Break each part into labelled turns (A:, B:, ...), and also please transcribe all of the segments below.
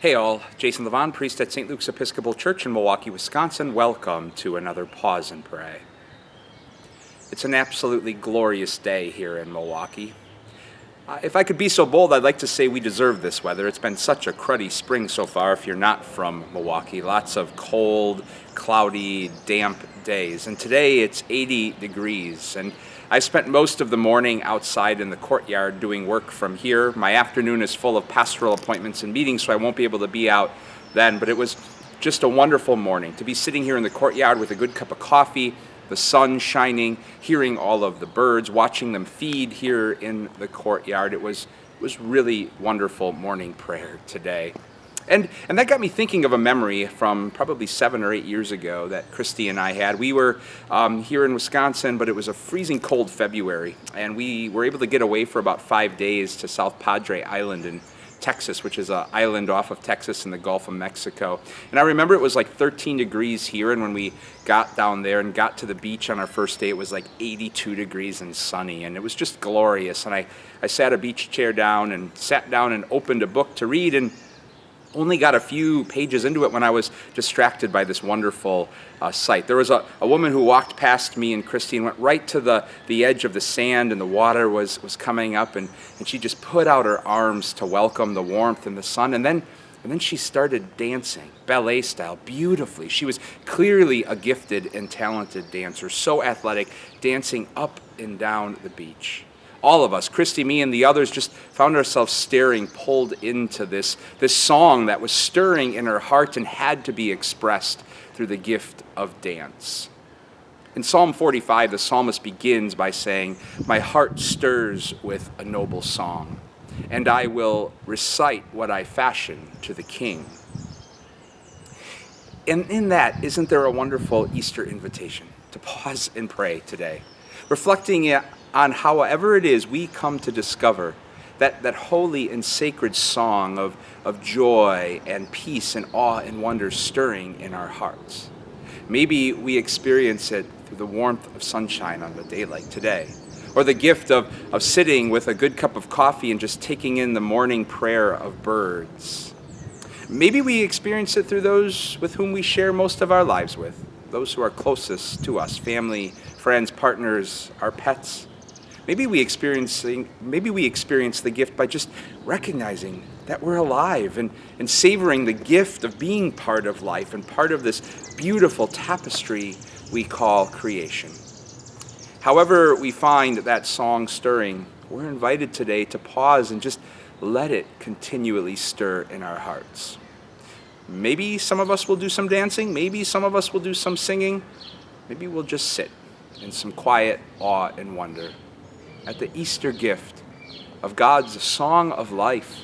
A: Hey all, Jason Levon, priest at St. Luke's Episcopal Church in Milwaukee, Wisconsin. Welcome to another Pause and Pray. It's an absolutely glorious day here in Milwaukee. If I could be so bold, I'd like to say we deserve this weather. It's been such a cruddy spring so far if you're not from Milwaukee. Lots of cold, cloudy, damp days. And today it's 80 degrees. And I spent most of the morning outside in the courtyard doing work from here. My afternoon is full of pastoral appointments and meetings, so I won't be able to be out then. But it was just a wonderful morning to be sitting here in the courtyard with a good cup of coffee, the sun shining, hearing all of the birds, watching them feed here in the courtyard. It was really wonderful morning prayer today. And that got me thinking of a memory from probably 7 or 8 years ago that Christy and I had. We were here in Wisconsin, but it was a freezing cold February, and we were able to get away for about 5 days to South Padre Island in Texas, which is an island off of Texas in the Gulf of Mexico. And I remember it was like 13 degrees here, and when we got down there and got to the beach on our first day, it was like 82 degrees and sunny, and it was just glorious. And I sat a beach chair down and sat down and opened a book to read, and only got a few pages into it when I was distracted by this wonderful sight. There was a woman who walked past me and Christy and went right to the edge of the sand, and the water was coming up, and she just put out her arms to welcome the warmth and the sun, and then she started dancing, ballet style, beautifully. She was clearly a gifted and talented dancer, so athletic, dancing up and down the beach. All of us, Christy, me, and the others, just found ourselves staring, pulled into this song that was stirring in her heart and had to be expressed through the gift of dance. In Psalm 45, the psalmist begins by saying, "My heart stirs with a noble song, and I will recite what I fashion to the King." And in that, isn't there a wonderful Easter invitation to pause and pray today, reflecting on however it is we come to discover that holy and sacred song of joy and peace and awe and wonder stirring in our hearts. Maybe we experience it through the warmth of sunshine on a day like today, or the gift of sitting with a good cup of coffee and just taking in the morning prayer of birds. Maybe we experience it through those with whom we share most of our lives with, those who are closest to us, family, friends, partners, our pets. Maybe we experience the gift by just recognizing that we're alive and savoring the gift of being part of life and part of this beautiful tapestry we call creation. However we find that song stirring, we're invited today to pause and just let it continually stir in our hearts. Maybe some of us will do some dancing, maybe some of us will do some singing, maybe we'll just sit in some quiet awe and wonder at the Easter gift of God's song of life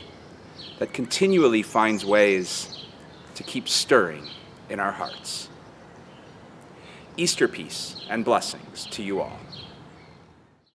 A: that continually finds ways to keep stirring in our hearts. Easter peace and blessings to you all.